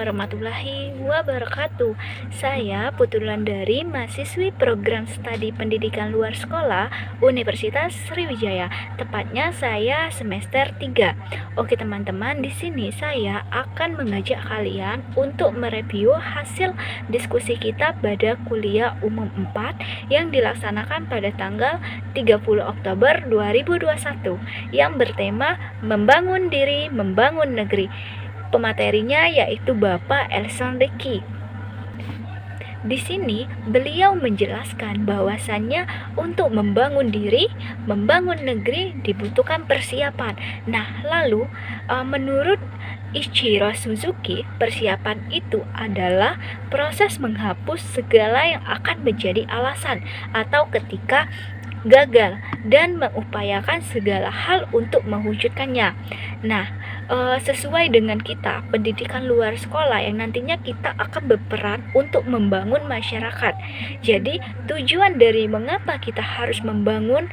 warahmatullahi wabarakatuh. Saya Putulan dari mahasiswi program studi pendidikan luar sekolah Universitas Sriwijaya. Tepatnya saya semester 3. Oke teman-teman, di sini saya akan mengajak kalian untuk mereview hasil diskusi kita pada kuliah umum 4 yang dilaksanakan pada tanggal 30 Oktober 2021 yang bertema Membangun Diri, Membangun Negeri. Pematerinya yaitu Bapak Elson Ricky. Di sini beliau menjelaskan bahwasannya untuk membangun diri, membangun negeri dibutuhkan persiapan. Nah, lalu menurut Ichiro Suzuki, persiapan itu adalah proses menghapus segala yang akan menjadi alasan atau ketika gagal dan mengupayakan segala hal untuk mewujudkannya. Nah, sesuai dengan kita pendidikan luar sekolah yang nantinya kita akan berperan untuk membangun masyarakat. Jadi tujuan dari mengapa kita harus membangun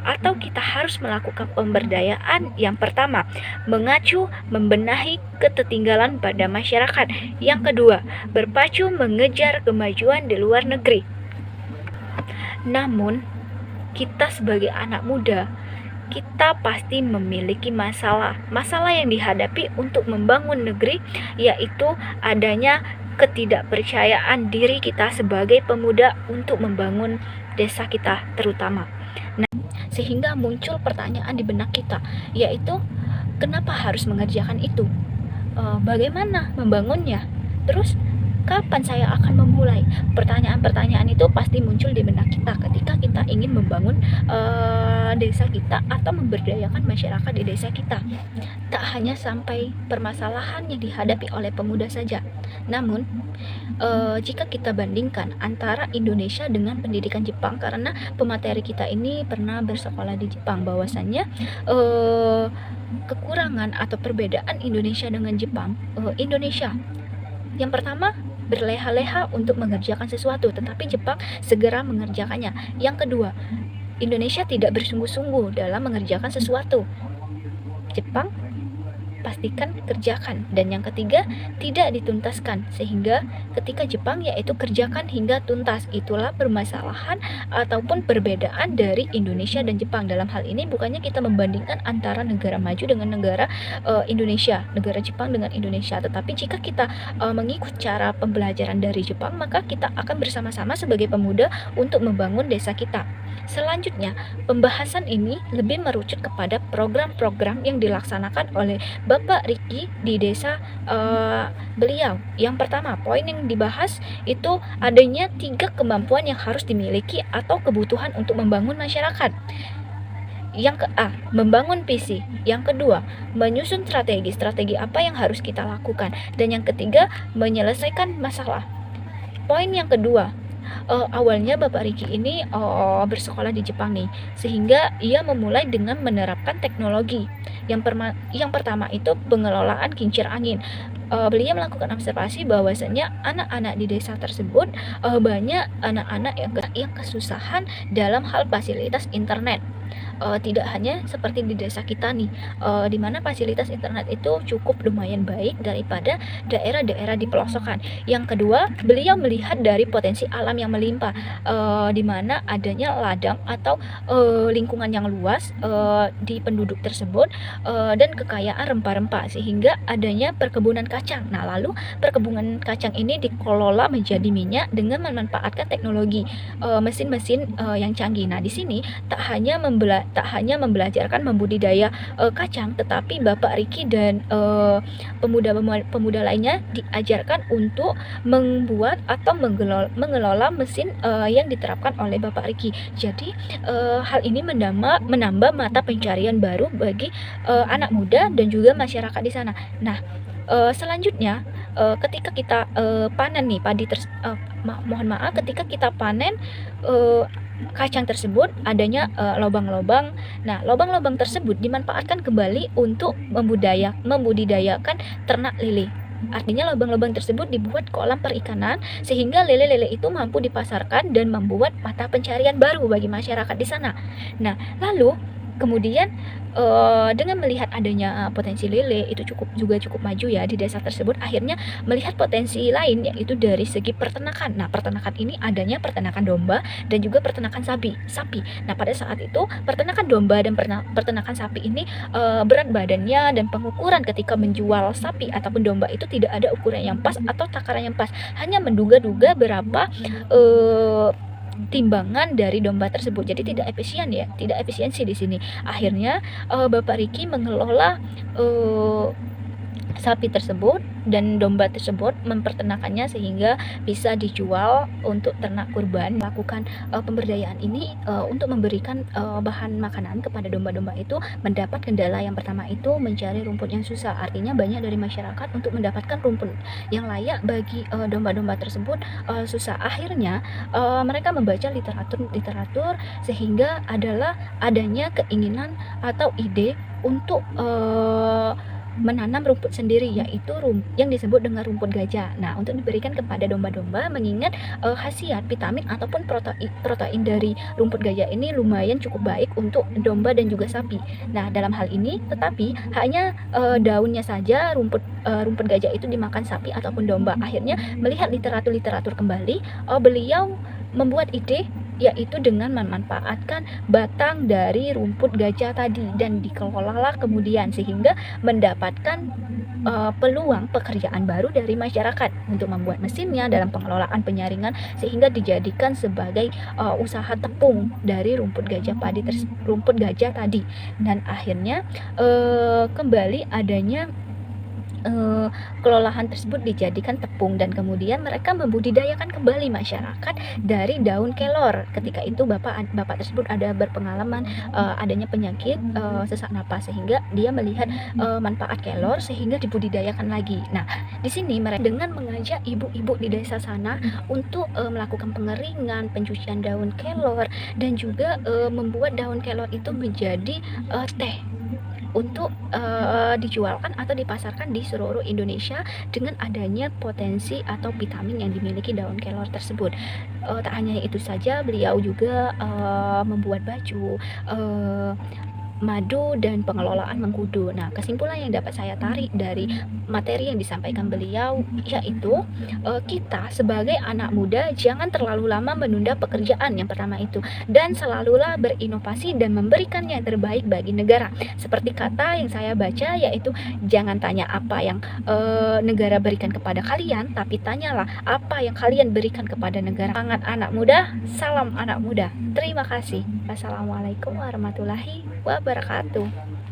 atau kita harus melakukan pemberdayaan, yang pertama mengacu membenahi ketertinggalan pada masyarakat, yang kedua berpacu mengejar kemajuan di luar negeri. Namun kita sebagai anak muda, kita pasti memiliki masalah yang dihadapi untuk membangun negeri, yaitu adanya ketidakpercayaan diri kita sebagai pemuda untuk membangun desa kita terutama. Nah, sehingga muncul pertanyaan di benak kita, yaitu kenapa harus mengerjakan itu? Bagaimana membangunnya? Terus kapan saya akan memulai? Pertanyaan-pertanyaan itu pasti muncul di benak kita ketika kita ingin membangun desa kita atau memberdayakan masyarakat di desa kita. Tak hanya sampai permasalahan yang dihadapi oleh pemuda saja, namun jika kita bandingkan antara Indonesia dengan pendidikan Jepang, karena pemateri kita ini pernah bersekolah di Jepang, bahwasannya kekurangan atau perbedaan Indonesia dengan Jepang, Indonesia yang pertama berleha-leha untuk mengerjakan sesuatu, tetapi Jepang segera mengerjakannya. Yang kedua, Indonesia tidak bersungguh-sungguh dalam mengerjakan sesuatu, Jepang pastikan kerjakan. Dan yang ketiga, tidak dituntaskan, sehingga ketika Jepang yaitu kerjakan hingga tuntas. Itulah permasalahan ataupun perbedaan dari Indonesia dan Jepang. Dalam hal ini bukannya kita membandingkan antara negara maju dengan negara Indonesia, negara Jepang dengan Indonesia, tetapi jika kita mengikut cara pembelajaran dari Jepang, maka kita akan bersama-sama sebagai pemuda untuk membangun desa kita. Selanjutnya, pembahasan ini lebih merucut kepada program-program yang dilaksanakan oleh Bapak Ricky di desa beliau. Yang pertama, poin yang dibahas itu adanya 3 kemampuan yang harus dimiliki atau kebutuhan untuk membangun masyarakat. Yang ke A, membangun visi. Yang kedua, menyusun strategi apa yang harus kita lakukan. Dan yang ketiga, menyelesaikan masalah. Poin yang kedua, awalnya Bapak Ricky ini bersekolah di Jepang nih, sehingga ia memulai dengan menerapkan teknologi. Yang pertama itu pengelolaan kincir angin. Beliau melakukan observasi bahwasanya anak-anak di desa tersebut banyak anak-anak yang kesusahan dalam hal fasilitas internet. Tidak hanya seperti di desa kita nih, di mana fasilitas internet itu cukup lumayan baik daripada daerah-daerah di pelosokan. Yang kedua, beliau melihat dari potensi alam yang melimpah, di mana adanya ladang atau lingkungan yang luas di penduduk tersebut, dan kekayaan rempah-rempah, sehingga adanya perkebunan kacang. Nah, lalu perkebunan kacang ini dikelola menjadi minyak dengan memanfaatkan teknologi mesin-mesin yang canggih. Nah, di sini tak hanya membelajarkan membudidaya kacang, tetapi Bapak Ricky dan pemuda lainnya diajarkan untuk membuat atau mengelola mesin yang diterapkan oleh Bapak Ricky. Jadi hal ini menambah mata pencarian baru bagi anak muda dan juga masyarakat di sana. Nah, selanjutnya ketika kita panen nih ketika kita panen kacang tersebut adanya lubang-lubang. Nah, lubang-lubang tersebut dimanfaatkan kembali untuk membudidayakan ternak lele. Artinya lubang-lubang tersebut dibuat kolam perikanan sehingga lele-lele itu mampu dipasarkan dan membuat mata pencarian baru bagi masyarakat di sana. Nah, lalu Kemudian dengan melihat adanya potensi lele itu cukup maju ya di desa tersebut, akhirnya melihat potensi lain yaitu dari segi peternakan. Nah, peternakan ini adanya peternakan domba dan juga peternakan sapi. Nah, pada saat itu peternakan domba dan peternakan sapi ini berat badannya dan pengukuran ketika menjual sapi ataupun domba itu tidak ada ukuran yang pas atau takaran yang pas, hanya menduga-duga berapa timbangan dari domba tersebut. Jadi tidak efisiensi di sini. Akhirnya Bapak Riki mengelola sapi tersebut dan domba tersebut, memperternakannya sehingga bisa dijual untuk ternak kurban. Melakukan pemberdayaan ini untuk memberikan bahan makanan kepada domba-domba itu mendapat kendala. Yang pertama itu mencari rumput yang susah, artinya banyak dari masyarakat untuk mendapatkan rumput yang layak bagi domba-domba tersebut susah. Akhirnya mereka membaca literatur sehingga adanya keinginan atau ide untuk menanam rumput sendiri, yaitu yang disebut dengan rumput gajah. Nah, untuk diberikan kepada domba-domba, mengingat khasiat vitamin ataupun protein dari rumput gajah ini lumayan cukup baik untuk domba dan juga sapi. Nah, dalam hal ini tetapi hanya daunnya saja rumput gajah itu dimakan sapi ataupun domba. Akhirnya melihat literatur kembali, beliau membuat ide yaitu dengan memanfaatkan batang dari rumput gajah tadi dan dikelolalah kemudian sehingga mendapatkan peluang pekerjaan baru dari masyarakat untuk membuat mesinnya dalam pengelolaan penyaringan sehingga dijadikan sebagai usaha tepung dari rumput gajah tadi. Dan akhirnya kembali adanya kelolahan tersebut dijadikan tepung dan kemudian mereka membudidayakan kembali masyarakat dari daun kelor. Ketika itu bapak tersebut ada berpengalaman adanya penyakit sesak napas sehingga dia melihat manfaat kelor sehingga dibudidayakan lagi. Nah, di sini mereka dengan mengajak ibu-ibu di desa sana untuk melakukan pengeringan, pencucian daun kelor dan juga membuat daun kelor itu menjadi teh untuk dijualkan atau dipasarkan di seluruh Indonesia dengan adanya potensi atau vitamin yang dimiliki daun kelor tersebut. Tak hanya itu saja, beliau juga membuat baju, madu dan pengelolaan mengkudu. Nah, kesimpulan yang dapat saya tarik dari materi yang disampaikan beliau yaitu kita sebagai anak muda jangan terlalu lama menunda pekerjaan, yang pertama itu, dan selalulah berinovasi dan memberikan yang terbaik bagi negara. Seperti kata yang saya baca yaitu jangan tanya apa yang negara berikan kepada kalian, tapi tanyalah apa yang kalian berikan kepada negara. Semangat anak muda, salam anak muda. Terima kasih. Wassalamualaikum warahmatullahi wabarakatuh.